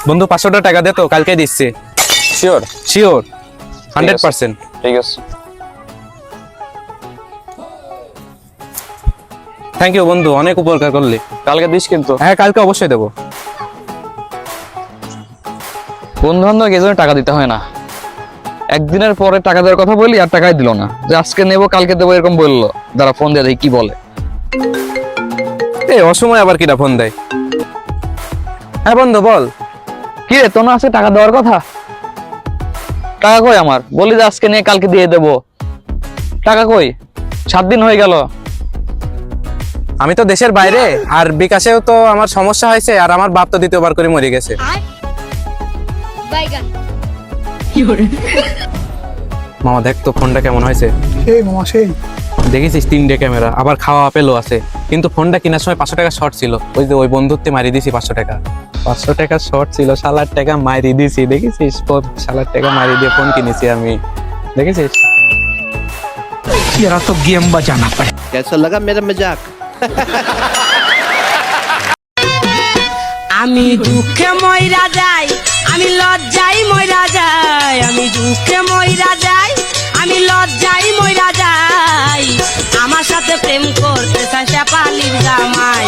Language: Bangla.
বন্ধু 500 টাকা দে তো, কালকে দিচ্ছি। শিওর? শিওর 100%। ঠিক আছে। থ্যাংক ইউ বন্ধু, অনেক উপকার করলি। কালকে দিস কিন্তু। হ্যাঁ কালকে অবশ্যই দেবো। বন্ধু বান্ধব এই জন্য টাকা দিতে হয় না, একদিনের পরে টাকা দেওয়ার কথা বলি আর টাকাই দিল না, যে আজকে নেবো কালকে দেবো এরকম বললো। যারা ফোন দিয়ে দেখি কি বলে। এই অসময় আবার কিটা ফোন দেয়। হ্যাঁ বন্ধু বল। কি রে, তোর না আজকে টাকা দেওয়ার কথা? টাকা কই আমার? বলি যে আজকে নিয়ে কালকে দিয়ে দেবো, টাকা কই? 7 দিন হয়ে গেল। আমি তো দেশের বাইরে, আর বিকাশেও তো আমার সমস্যা হয়েছে, আর আমার বাপ তো দ্বিতীয়বার করে মরে গেছে। মামা দেখ তো ফোনটা কেমন হয়েছে। সেই মামা সেই। দেখেছিস 3টে ক্যামেরা, আবার খাওয়া আপেলও আছে। কিন্তু ফোনটা কেনার সময় 500 টাকা শর্ট ছিল, ওই যে ওই বন্ধুত্বে মারি দিছি 500 টাকা। 500 টাকা শর্ট ছিল, 7 টাকা মারি দিছি। দেখেছিস 7 টাকা মারি দিয়ে ফোন কিনেছি আমি, দেখেছিস। तेरा तो गेम बजाना पड़े। कैसा लगा मेरा मजाक? আমি দুঃখে মইরা যাই, আমি লজ্জাই মইরা যাই, আমি দুঃখে মইরা যাই, আমি লজ্জাই মইরা যাই। আমার সাথে প্রেম করতে চায় শেফালির জামাই।